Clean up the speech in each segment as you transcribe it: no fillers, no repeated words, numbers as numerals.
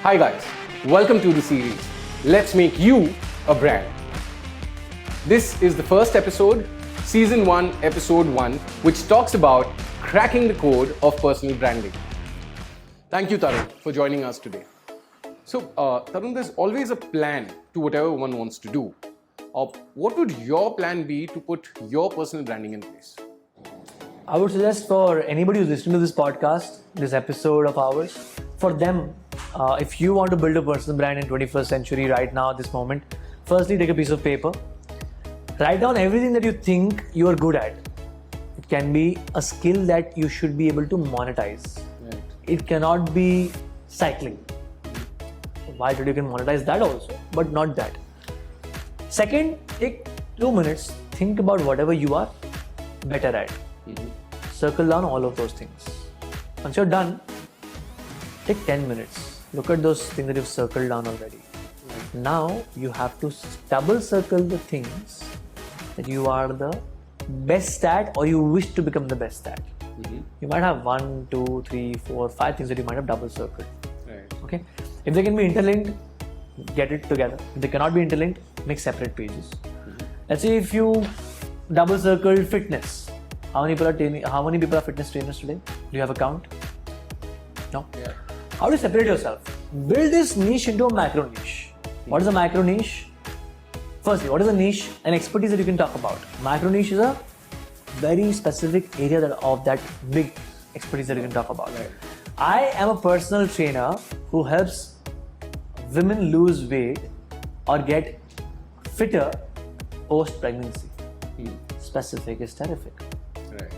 Hi guys, welcome to the series Let's Make You a Brand. This is the first episode, Season 1, Episode 1, which talks about cracking the code of personal branding. Thank you, Tarun, for joining us today. So, Tarun, there's always a plan to whatever one wants to do. What would your plan be to put your personal branding in place? I would suggest for anybody who's listening to this podcast, this episode of ours, for them, if you want to build a personal brand in 21st century right now, this moment, firstly take a piece of paper, write down everything that you think you are good at. It can be a skill that you should be able to monetize. Right. It cannot be cycling. Why today you can monetize that also, but not that. Second, take 2 minutes, think about whatever you are better at. Circle down all of those things. Once you're done, take 10 minutes. Look at those things that you've circled down already. Now you have to double circle the things that you are the best at or you wish to become the best at. You might have 1, 2, 3, 4, 5 things that you might have double circled. Right. Okay. If they can be interlinked, get it together. If they cannot be interlinked, make separate pages. Let's say if you double circled fitness. How many people are fitness trainers today? Do you have a count? No? Yeah. How do you separate yourself? Build this niche into a macro niche. What is a macro niche? Firstly, what is a niche? An expertise that you can talk about. Macro niche is a very specific area of that big expertise that you can talk about. Right. I am a personal trainer who helps women lose weight or get fitter post-pregnancy. Specific is terrific. Right.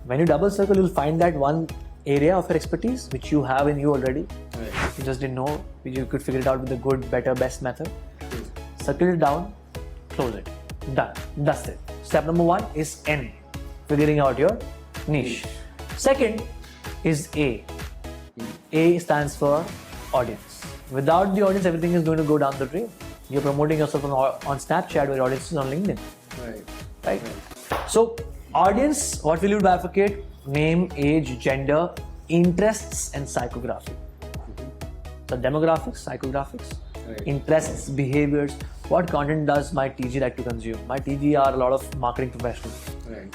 When you double circle, you'll find that one area of your expertise which you have in you already. Right. You just didn't know, you could figure it out with the good, better, best method. Circle it down, close it. Done. That's it. Step number 1 is N, figuring out your niche. Second is A. A stands for audience. Without the audience, everything is going to go down the drain. You're promoting yourself on Snapchat where your audience is on LinkedIn. Right? So, audience, what will you bifurcate? Name, age, gender, interests, and psychography. So, demographics, psychographics, interests, behaviors. What content does my TG like to consume? My TG are a lot of marketing professionals,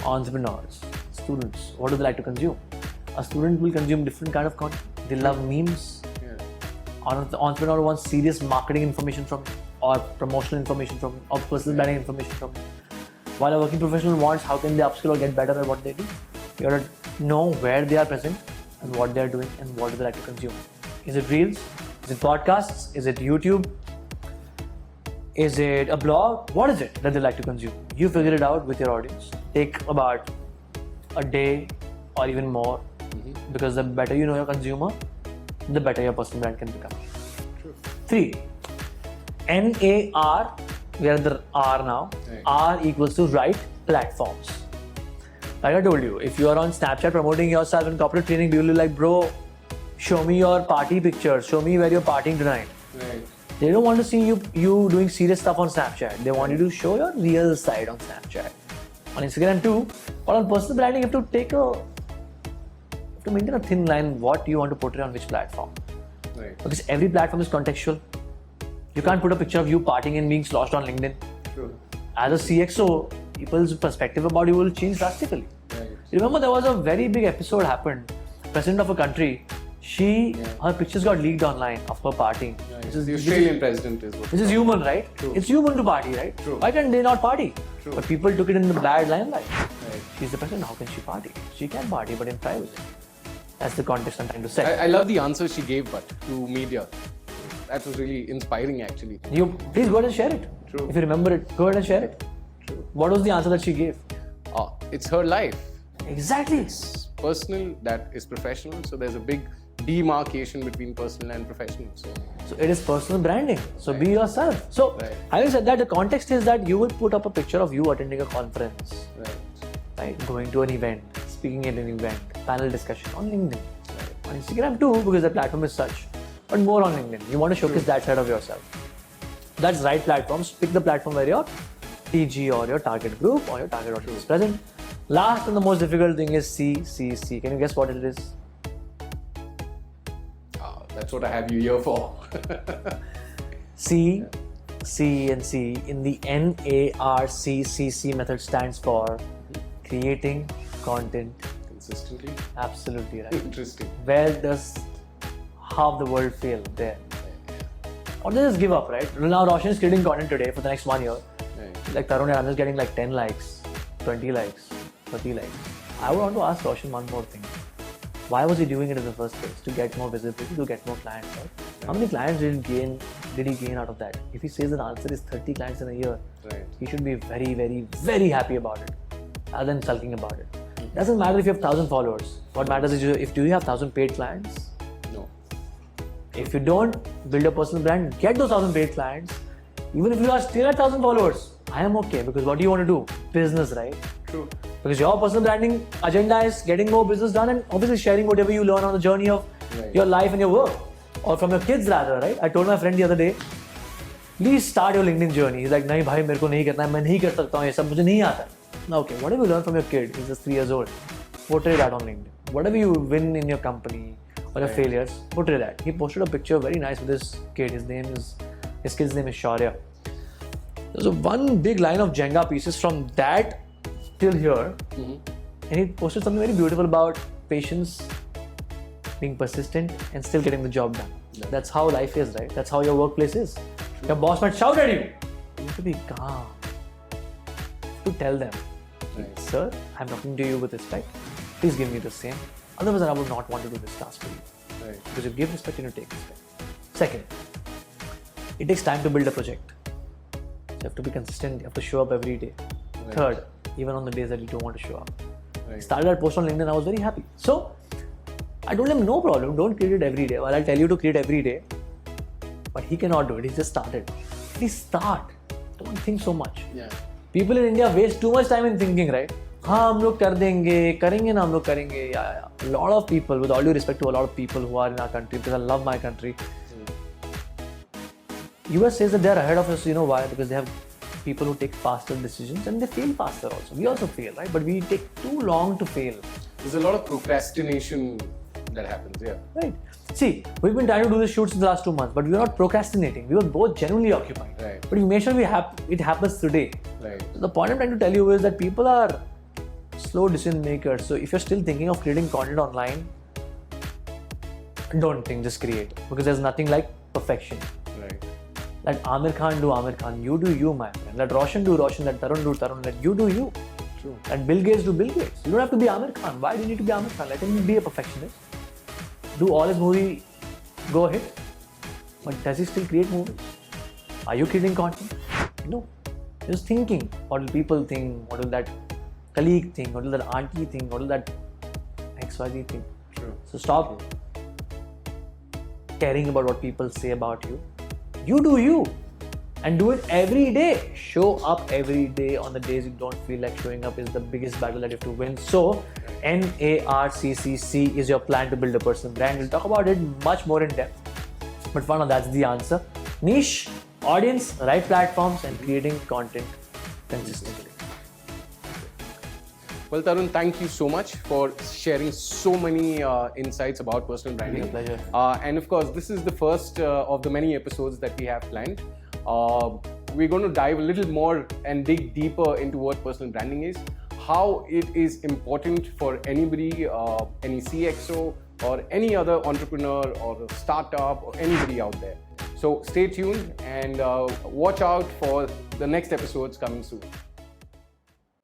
entrepreneurs, students. What do they like to consume? A student will consume different kind of content. They love memes. The entrepreneur wants serious marketing information from or promotional information from or personal branding information from. While a working professional wants how can they upskill or get better at what they do. You have to know where they are present and what they are doing and what do they like to consume. Is it reels? Is it podcasts? Is it YouTube? Is it a blog? What is it that they like to consume? You figure it out with your audience. Take about a day or even more because the better you know your consumer, the better your personal brand can become. True. 3. NAR, we are at the R now. Right. R equals to right platforms. Like I told you, if you are on Snapchat promoting yourself in corporate training, people will be like, bro, show me your party pictures, show me where you're partying tonight. Right. They don't want to see you doing serious stuff on Snapchat. They want you to show your real side on Snapchat. On Instagram too, but on personal branding, you have to maintain a thin line what you want to portray on which platform. Right. Because every platform is contextual. You can't put a picture of you partying and being sloshed on LinkedIn. True. As a CXO, people's perspective about you will change drastically. Right. You remember there was a very big episode happened. President of a country, her pictures got leaked online of her partying. Right. The Australian president is what. This is human, right? True. It's human to party, right? True. Why can't they not party? True. But people took it in the bad limelight. Right. She's the president, how can she party? She can party, but in private. That's the context I'm trying to set. I love the answer she gave, but to media. That was really inspiring, actually. You please go ahead and share it. True. If you remember it, go ahead and share it. True. What was the answer that she gave? It's her life. Exactly. It's personal, that is professional. So there's a big demarcation between personal and professional. So it is personal branding. So be yourself. So having said that, the context is that you will put up a picture of you attending a conference, right? Going to an event, speaking at an event, panel discussion on LinkedIn. Right. On Instagram too, because the platform is such, but more on LinkedIn. You want to showcase that side of yourself. That's right platforms. Pick the platform where your TG or your target group or your target audience is present. Last and the most difficult thing is C. Can you guess what it is? That's what I have you here for. C, C and C in the NARCCC method stands for creating content Consistently. Absolutely right. Interesting. Where does half the world fail? There. Or they just give up, right? Now Roshan is creating content today for the next 1 year. Right. Like Tarun, I'm just getting like 10 likes, 20 likes, 30 likes. I would want to ask Roshan one more thing. Why was he doing it in the first place? To get more visibility, to get more clients, right? How many clients did he gain out of that? If he says the answer is 30 clients in a year, Right. he should be very, very, very happy about it, rather than sulking about it. Doesn't matter if you have 1,000 followers. What matters is if do you have 1,000 paid clients. No. If you don't build a personal brand, get those 1,000 paid clients. Even if you are still at 1,000 followers, I am okay, because what do you want to do? Business, right? True. Because your personal branding agenda is getting more business done and obviously sharing whatever you learn on the journey of your life and your work, or from your kids rather, right? I told my friend the other day, please start your LinkedIn journey. He's like, nahi bhai, मेरे को नहीं करना है, मैं नहीं कर सकता हूँ, ये सब मुझे नहीं आता. Okay, whatever you learn from your kid, he's just 3 years old, portray that on LinkedIn. Whatever you win in your company or your failures, portray that. He posted a picture very nice with this kid. His kid's name is Shaurya. There's one big line of Jenga pieces from that till here, and he posted something very beautiful about patience, being persistent, and still getting the job done. Yeah. That's how life is, right? That's how your workplace is. Your boss might shout at you. You have to be calm. To tell them, sir, I'm talking to you with respect. Please give me the same. Otherwise, I would not want to do this task for you. Right. Because you give respect, you take respect. Second, it takes time to build a project. You have to be consistent. You have to show up every day. Right. Third, even on the days that you don't want to show up. Right. I started that post on LinkedIn. I was very happy. So I told him, no problem. Don't create it every day. Well, I'll tell you to create every day. But he cannot do it. He just started. Please start. Don't think so much. Yeah. People in India waste too much time in thinking, right? हाँ हम लोग कर देंगे, करेंगे ना हम लोग करेंगे. Yeah. A lot of people, with all due respect to a lot of people who are in our country, because I love my country. US says that they are ahead of us. You know why? Because they have people who take faster decisions and they fail faster also. We also fail, right? But we take too long to fail. There's a lot of procrastination that happens, yeah. Right. See, we've been trying to do the shoots in the last 2 months, but we were not procrastinating. We were both genuinely occupied. Right. But we made sure it happens today. Right. So the point I'm trying to tell you is that people are slow decision makers. So if you're still thinking of creating content online, don't think, just create. Because there's nothing like perfection. Right. Let Amir Khan do Amir Khan. You do you, my friend. Let Roshan do Roshan. Let Tarun do Tarun. Let you do you. True. Let Bill Gates do Bill Gates. You don't have to be Amir Khan. Why do you need to be Amir Khan? Let him be a perfectionist. Do all his movie go ahead. But does he still create movies? Are you creating content? No. Just thinking. What will people think? What will that colleague think? What will that auntie think? What will that XYZ think? True. So stop caring about what people say about you. You do you. And do it every day. Show up every day. On the days you don't feel like showing up is the biggest battle that you have to win. So, NARCCC is your plan to build a personal brand. We'll talk about it much more in depth. But for now, that's the answer. Niche, audience, right platforms, and creating content consistently. Well, Tarun, thank you so much for sharing so many insights about personal branding. My pleasure. And of course, this is the first of the many episodes that we have planned. We're going to dive a little more and dig deeper into what personal branding is, how it is important for anybody, any CXO or any other entrepreneur or a startup or anybody out there. So stay tuned and watch out for the next episodes coming soon.